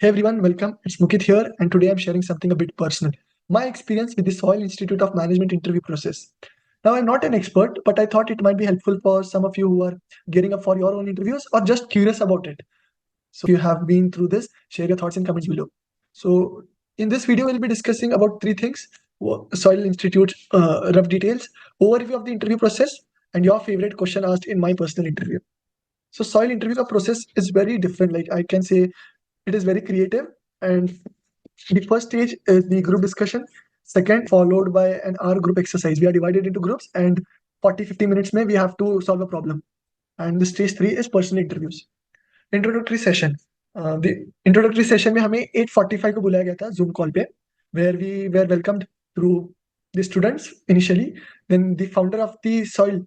Hey everyone, welcome. It's Mukit here, and today I'm sharing something a bit personal. My experience with the Soil Institute of Management interview process. Now, I'm not an expert, but I thought it might be helpful for some of you who are gearing up for your own interviews or just curious about it. So, if you have been through this, share your thoughts in comments below. So, in this video, we'll be discussing about three things: Soil Institute rough details, overview of the interview process, and your favorite question asked in my personal interview. So soil interview process is very different. Like I can say it is very creative. And the first stage is the group discussion. Second, followed by an hour group exercise. We are divided into groups and 40-50 minutes में we have to solve a problem. And the stage 3 is personal interviews. Introductory session. The introductory session में हमें 8:45 को बुलाया गया था Zoom call पे, where we were welcomed through the students initially. Then the founder of the soil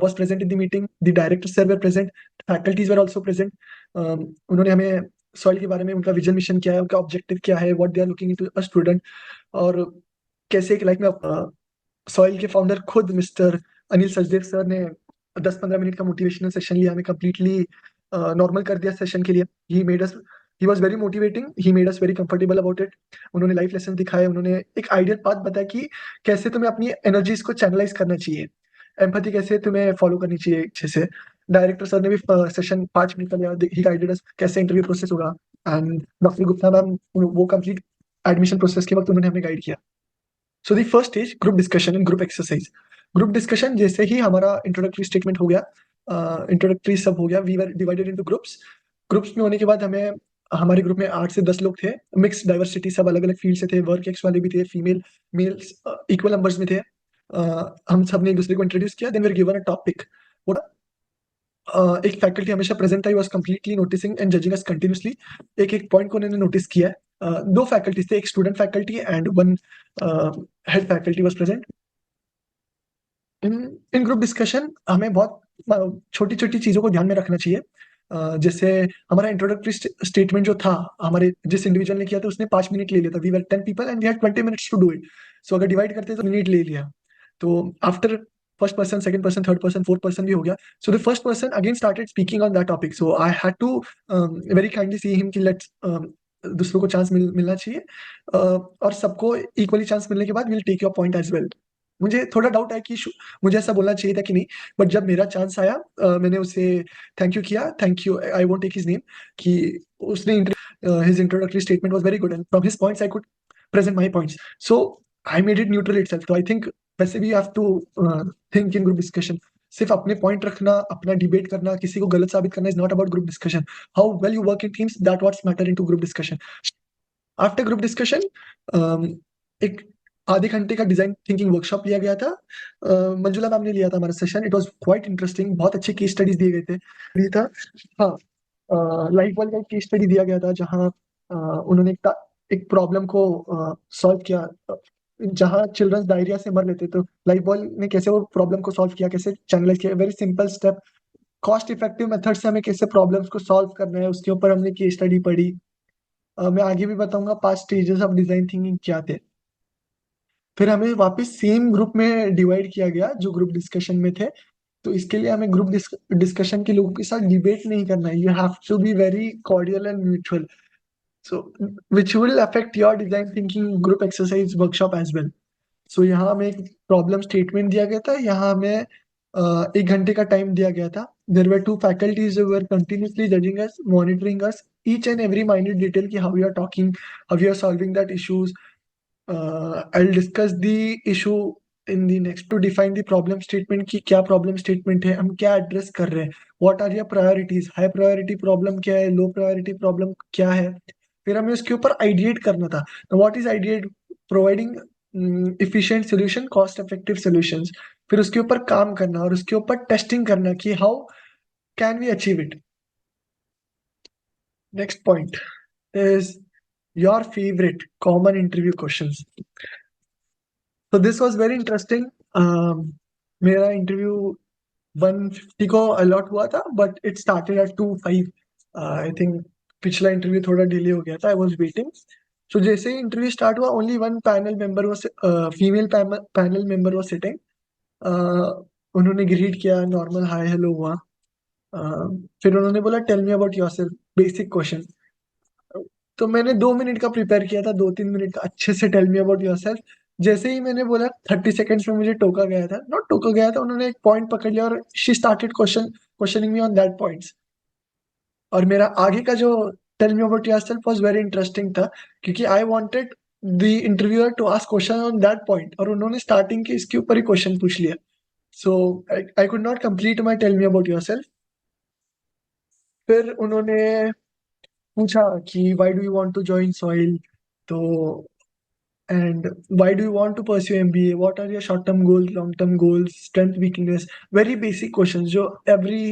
was present in the meeting. The directors sir were present. Faculties were also present. उन्होंने हमें soil के बारे में उनका vision mission क्या है, उनका objective क्या है, what they are looking into a student, और कैसे एक लाइफ में सॉइल के फाउंडर खुद मिस्टर अनिल सचदेव सर ने 10-15 मिनट का मोटिवेशनल सेशन लिया, हमें कंप्लीटली नॉर्मल कर दिया सेशन के लिए. He was very motivating, he made us very comfortable about it. उन्होंने लाइफ लेसन दिखाए, उन्होंने एक आइडियल पाथ बताया कि कैसे तुम्हें अपनी एनर्जीज को चैनलाइज करना चाहिए, एम्पैथी कैसे तुम्हें फॉलो करनी चाहिए अच्छे से. डायरेक्टर सर ने भी सेशन 5 मिनट का लिया, ही गाइडेड अस कैसे इंटरव्यू प्रोसेस होगा. एंड डॉक्टर गुप्ता मैम वो कंप्लीट एडमिशन प्रोसेस के वक्त उन्होंने हमें गाइड किया. So the first stage group discussion and group exercise. Group discussion जैसे ही हमारा इंट्रोडक्टरी स्टेटमेंट हो गया, इंट्रोडक्टरी सब हो गया, we were divided into groups. Groups में होने के बाद हमें हमारे ग्रुप में 8 से 10 लोग थे, मिक्स डाइवर्सिटी, सब अलग अलग फील्ड से थे, वर्क एक्स वाले भी थे, फीमेल मेल्स इक्वल नंबर्स में थे. हम सब ने एक दूसरे को इंट्रोड्यूस किया. Then we were given a topic. एक फैकल्टी हमेशा प्रेजेंट था, he was completely noticing and judging us continuously. एक एक पॉइंट को उन्होंने नोटिस किया है. दो फैकल्टीज थे, एक student faculty and one head faculty was present. In group discussion हमें बहुत छोटी छोटी चीजों को ध्यान में रखना चाहिए. जैसे हमारा इंट्रोडक्टरी स्टेटमेंट जो था, हमारे जिस इंडिविजुअल ने किया था उसने 5 मिनट ले लिया था. We were 10 people and we had 20 minutes to do it. So अगर डिवाइड करते तो मिनट ले लिया. तो after first person, second person, third person, fourth person भी हो गया. So the first person again started speaking on that topic. So I had to very kindly see him कि लेट्स दूसरों को चांस मिलना चाहिए, और सबको इक्वली चांस मिलने के बाद will take your point as well. मुझे थोड़ा डाउट है कि मुझे ऐसा बोलना चाहिए था कि नहीं, बट जब मेरा चांस आया मैंने उसे थैंक यू किया. Thank you, I won't take his name, कि उसने his introductory statement was very good and from his points I could present my points. So I made it neutral itself. तो I think वैसे भी you have to think in group discussion. सिर्फ अपने point रखना, अपना debate करना, किसी को गलत साबित करना is not about group discussion. How well you work in teams, that what's matter into group discussion. After group discussion एक आधे घंटे का डिजाइन थिंकिंग वर्कशॉप लिया गया था. मंजुला मैम ने लिया था हमारा session. It was quite interesting. बहुत अच्छे केस स्टडीज दिए गए थे. ये था, हाँ, लाइफ वाले का केस स्टडी दिया गया था जहाँ उन्होंने एक प्रॉब्लम को सॉल्व किया. जहाँ चिल्ड्रंस डायरिया से मर लेते, तो लाइफ बॉय ने कैसे वो प्रॉब्लम को सॉल्व किया, कैसे चैनलाइज किया, very simple step, cost effective method से हमें कैसे प्रॉब्लम्स को सॉल्व करना है, उसके ऊपर हमने केस स्टडी पढ़ी. मैं आगे भी बताऊंगा 5 स्टेजेस ऑफ डिजाइन थिंकिंग क्या थे. फिर हमें वापस सेम ग्रुप में डिवाइड किया गया जो ग्रुप डिस्कशन में थे. तो इसके लिए हमें ग्रुप डिस्कशन के लोगों के साथ डिबेट नहीं करना है. You have to be very cordial and mutual, so which will affect your design thinking group exercise workshop as well. So यहाँ हमें एक प्रॉब्लम स्टेटमेंट दिया गया था. यहाँ हमें 1 घंटे का टाइम दिया गया था. There were 2 faculties who were continuously judging us, monitoring us, each and every minute detail ki how we are talking, how we are solving that issues. I'll discuss the issue in the next. To define the problem statement कि क्या problem statement है, हम क्या address कर रहे हैं, what are your priorities, high priority problem क्या है, low priority problem क्या है. फिर हमें उसके ऊपर ideate करना था. What is ideate? Providing efficient solution, cost effective solutions. फिर उसके ऊपर काम करना और उसके ऊपर टेस्टिंग करना कि how can we achieve it. Next point is your favorite common interview questions. So this was very interesting. मेरा इंटरव्यू 150 को अलॉट हुआ था, but it started at 2:05. I think पिछला इंटरव्यू थोड़ा डिले हो गया था. I was waiting. सो जैसे ही इंटरव्यू स्टार्ट हुआ, only one panel member was, female panel member was sitting. उन्होंने ग्रीट किया, नॉर्मल हाय हेलो हुआ. फिर उन्होंने बोला tell me about yourself, basic question. तो मैंने 2 मिनट का प्रिपेयर किया था, 2-3 मिनट का अच्छे से टेल मी अबाउट योरसेल्फ। जैसे ही मैंने बोला 30 सेकेंड्स में मुझे टोका गया था, नॉट टोका गया था, उन्होंने एक पॉइंट पकड़ लिया और she started questioning me on that points. और मेरा आगे का जो tell me about yourself was very interesting था, क्योंकि I wanted the interviewer to ask question on that point, और उन्होंने स्टार्टिंग के इसके ऊपर ही क्वेश्चन पूछ लिया। So I could not complete my tell me about yourself. फिर उन्होंने पूछा कि why do you want to join SOIL, तो and why do you want to pursue MBA, what are your short term goals, long term goals, strength weakness, very basic questions जो every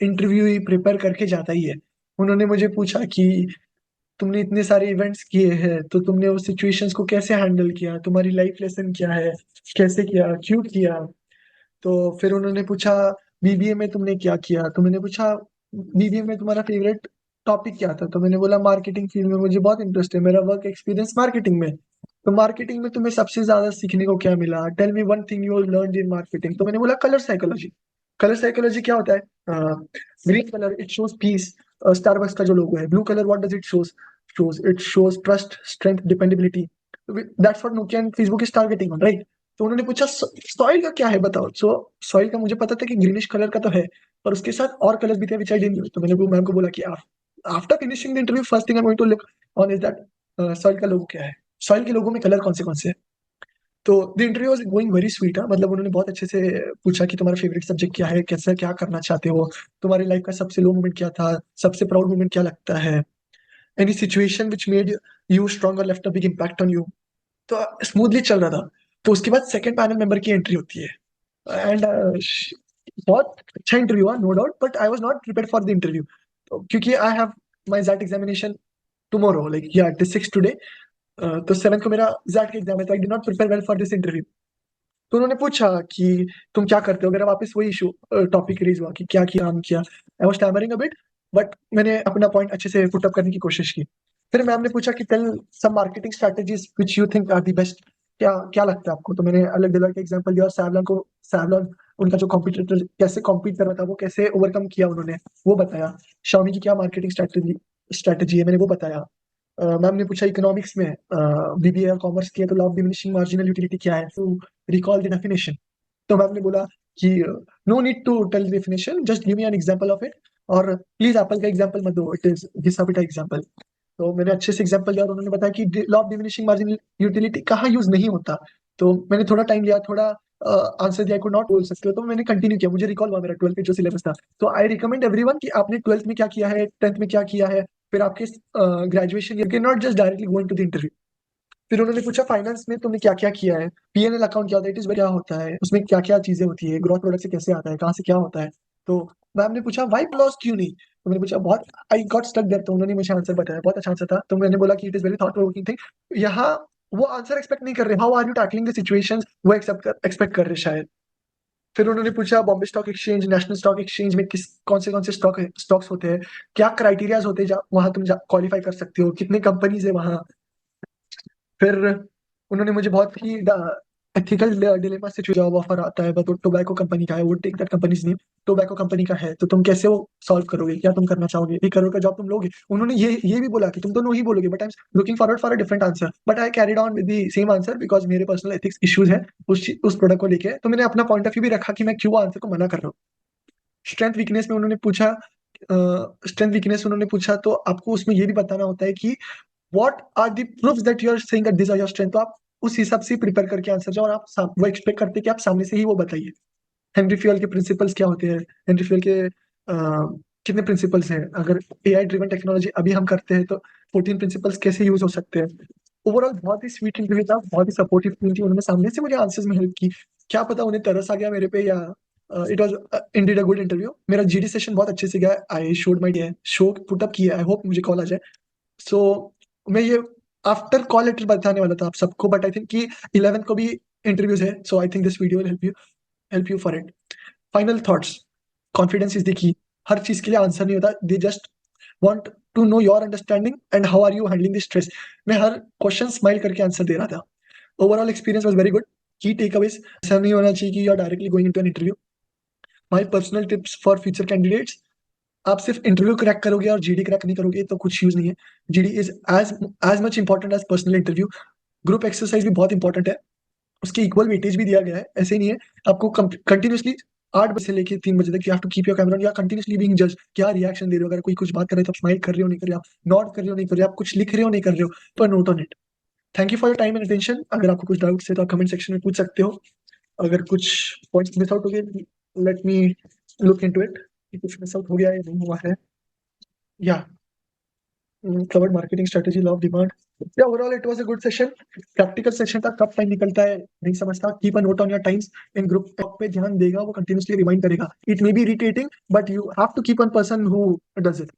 interview ही prepare करके जाता ही है। उन्होंने मुझे पूछा कि तुमने इतने सारे इवेंट्स किए हैं, तो तुमने उस सिचुएशंस को कैसे हैंडल किया, तुम्हारी लाइफ लेसन क्या है, कैसे किया, क्यों किया। तो फिर उन्होंने पूछा बीबीए में तुमने क्या किया, तो मैंने पूछा बीबीए में तुम्हारा फेवरेट टॉपिक क्या था, तो मैंने बोला मार्केटिंग फील्ड में मुझे बहुत इंटरेस्ट है, मेरा वर्क एक्सपीरियंस मार्केटिंग में। तो मार्केटिंग में तुम्हें सबसे ज्यादा सीखने को क्या मिला, tell me one thing you learn in marketing. तो मैंने बोला कलर साइकोलॉजी। कलर साइकोलॉजी क्या होता है? Green colour it shows peace, Starbucks का जो लोगो है। Blue colour what does it shows it shows trust, strength, dependability. That's what Nokia and Facebook is targeting on, right? तो उन्होंने पूछा soil का क्या है बताओ। सो सॉइल का मुझे पता था कि ग्रीनिश कलर का तो है, पर उसके साथ और कलर्स भी थे विच आई डिडंट नो। तो मैंने वो मैम को बोला कि after finishing the interview first thing I am going to look on is that soil का लोगो क्या है, सॉइल के लोगो में कलर कौन से हैं। तो the interview was going very sweet. मतलब उन्होंने बहुत अच्छे से पूछा कि तुम्हारा फेवरेट सब्जेक्ट क्या है, कैसे क्या करना चाहते हो, तुम्हारी लाइफ का सबसे लो मोमेंट क्या था, सबसे प्राउड मोमेंट क्या लगता है, any situation which made you strong और left a big impact on you. तो स्मूथली चल रहा था। तो उसके बाद सेकंड पैनल मेंबर की एंट्री होती है, एंड बहुत अच्छा इंटरव्यू हुआ, no doubt, but I was not prepared for the interview. क्योंकि I have my JAT examination tomorrow, like yeah it is 6 today. तो 7 को मेरा जैट का एग्जाम है, तो I did not prepare well for this interview. तो उन्होंने पूछा कि तुम क्या करते हो, मेरा वापस वही इशू टॉपिक रेज हुआ कि क्या किया, काम किया। I was stammering a bit, but मैंने अपना पॉइंट अच्छे से पुट अप करने की कोशिश की। फिर मैम ने पूछा कि tell some marketing strategies which you think are the best. क्या क्या लगता है आपको। तो मैंने अलग अलग एग्जांपल दिया, और सैवलॉन उनका जो कॉम्पिटिटर कैसे कॉम्पीट कर रहा था, वो कैसे ओवरकम किया उन्होंने, वो बताया। शाओमी की क्या मार्केटिंग स्ट्रेटजी है, मैंने वो बताया। मैम ने पूछा इकोनॉमिक्स में बीबीए और कॉमर्स किया तो law of diminishing marginal utility क्या है, टू रिकॉल द डेफिनेशन। तो मैम ने बोला कि no need to tell the definition, just give me an example of it, और प्लीज एप्पल का एग्जांपल मत दो, इट इज घिसा पिटा एग्जांपल। तो मैंने अच्छे से एग्जांपल दिया और उन्होंने बताया कि law of diminishing marginal utility कहाँ यूज नहीं होता। तो मैंने थोड़ा टाइम लिया, थोड़ा आंसर दिया, आई कुड नॉट बोल सकते हो, तो मैंने कंटिन्यू किया, मुझे रिकॉल हुआ मेरा 12th में जो सिलेबस था। तो आई रिकमेंड एवरीवन कि आपने 12th में क्या किया है, 10th में क्या किया है, फिर आपके graduation, you can not just directly go into the interview. फिर उन्होंने पूछा फाइनेंस में तुमने क्या क्या किया है, पीएनएल अकाउंट क्या होता है, इट इज क्या होता है, उसमें क्या क्या चीजें होती है, ग्रोथ प्रोडक्ट से कैसे आता है, कहाँ से क्या होता है। तो मैम ने पूछा वाई लॉस क्यों नहीं। तो मैंने पूछा बहुत, आई गॉट स्टक देयर। तो उन्होंने मुझे आंसर बताया, बहुत अच्छा आंसर था। तो मैंने बोला कि it is very thought provoking thing. यहाँ वो आंसर एक्सपेक्ट नहीं कर रहे, how are you tackling the situations, वो एक्सपेक्ट कर रहे शायद। फिर उन्होंने पूछा Bombay stock exchange, national stock exchange में किस कौन से स्टॉक्स होते हैं, क्या क्राइटेरियाज होते हैं वहां तुम क्वालिफाई कर सकते हो, कितने कंपनीज है वहां। फिर उन्होंने मुझे बहुत ही एथिकल डिलेमा से जो जॉब ऑफर आता है, तो टोबैको कंपनी का है, would take that companies name, tobacco company का है, तो तुम कैसे वो सॉल्व करोगे, क्या तुम करना चाहोगे, 1 करोड़ का जॉब तुम लोगे। उन्होंने ये भी बोला कि तुम तो नो ही बोलोगे, but I am looking forward for a different answer, but I carried on with the same answer because मेरे पर्सनल एथिक्स इश्यूज है उस प्रोडक्ट को लेके। तो मैंने अपना पॉइंट ऑफ व्यू भी रखा कि मैं क्यों आंसर को मना कर रहा हूँ। स्ट्रेंथ वीकनेस में उन्होंने पूछा, स्ट्रेंथ वीकनेस उन्होंने पूछा, तो आपको उसमें ये भी बताना होता है कि what are the proofs that you are saying that this are your strength. तो आप उस हिसाब से प्रिपेयर करके आंसर जाओ, और आप वो एक्सपेक्ट करते हैं कि आप सामने से ही वो बताइए। हेनरी फ्यूल के प्रिंसिपल्स क्या होते हैं, हेनरी फ्यूल के कितने प्रिंसिपल्स हैं, अगर एआई ड्रिवन टेक्नोलॉजी अभी हम करते हैं तो 14 प्रिंसिपल्स कैसे यूज हो सकते हैं। ओवरऑल बहुत ही स्वीट इंटरव्यू था, बहुत ही सपोर्टिव टीम थी, उन्होंने सामने से मुझे आंसर्स में हेल्प की। क्या पता उन्हें तरस आ गया मेरे पे, या it was indeed a good interview. मेरा जीडी सेशन बहुत अच्छे से गया, I showed my show put up किया, आई होप मुझे कॉल आ जाए। सो मैं ये आफ्टर कॉल लेटर बताने वाला था आप सबको, बट आई थिंक कि 11th को भी इंटरव्यूज है, so I think this video will help you for it. Final thoughts, confidence is the key. हर चीज के लिए आंसर नहीं होता, they just want to know your understanding and how are you handling the stress. मैं हर question smile करके answer दे रहा था। Overall experience was very good. Key takeaways, ऐसा नहीं होना चाहिए कि you are directly going into an interview. My personal tips for future candidates, आप सिर्फ इंटरव्यू क्रैक करोगे और जीडी क्रैक नहीं करोगे तो कुछ यूज नहीं है। GD is as much important as personal interview. Group exercise भी बहुत इंपॉर्टेंट है, उसकी इक्वल वेटेज भी दिया गया है। ऐसे ही नहीं है, आपको कंटिन्यूसली 8 बजे से लेके 3 बजे तक you have to keep your camera on, या कंटिन्यूसली बीइंग जज, क्या रिएक्शन दे रहे हो, अगर कोई कुछ बात कर रहे हो तो आप स्माइल कर रहे हो नहीं कर रहे हो, आप नॉट कर रहे हो नहीं कर रहे हो, आप कुछ लिख रहे हो नहीं कर रहे हो, पर note on it. Thank you for your time and attention. अगर आपको कुछ डाउट्स है तो आप कमेंट सेक्शन में पूछ सकते हो। अगर कुछ पॉइंट्स मिस आउट हो गए, let me look into it कि कुछ मिस आउट हो गया है या नहीं हुआ है। या covered marketing strategy, law of demand. या overall it was a good session. Practical session था, कब टाइम निकलता है नहीं समझता। Keep a note on your times. इन ग्रुप पे ध्यान देगा, वो कंटिन्यूअसली रिमाइंड करेगा। It may be irritating but you have to keep one person who does it.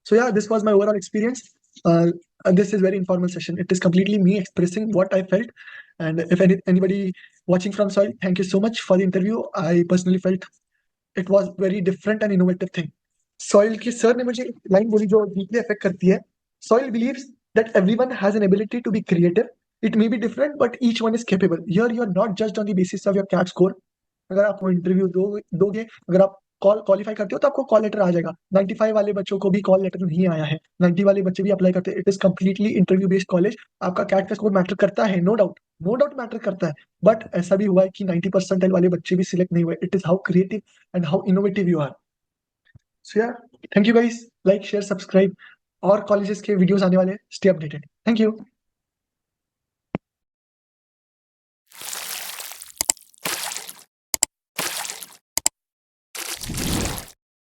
So yeah, this was my overall experience. This is very informal session. It is completely me expressing what I felt. And if anybody watching from Soil, thank you so much for the interview. I personally felt it was very different and innovative thing. Soil की sir ने मुझे line बोली जो deeply affect करती है. Soil believes that everyone has an ability to be creative. It may be different, but each one is capable. Here you are not judged on the basis of your CAT score. अगर आप interview दोगे, अगर आप call qualify करते हो तो आपको call letter आ जाएगा। 95 वाले बच्चों को भी कॉल लेटर नहीं आया है, 90 वाले बच्चे भी अप्लाई करते हैं। It is completely interview based college. आपका कैट का स्कोर मैटर करता है, no doubt, no doubt matter करता है। बट ऐसा भी हुआ है कि 90% वाले बच्चे भी सिलेक्ट नहीं हुए। It is how creative and how innovative you are. So yeah, thank you guys. Like share subscribe, और कॉलेजेस के वीडियोस आने वाले, स्टे अपडेटेड। Thank you.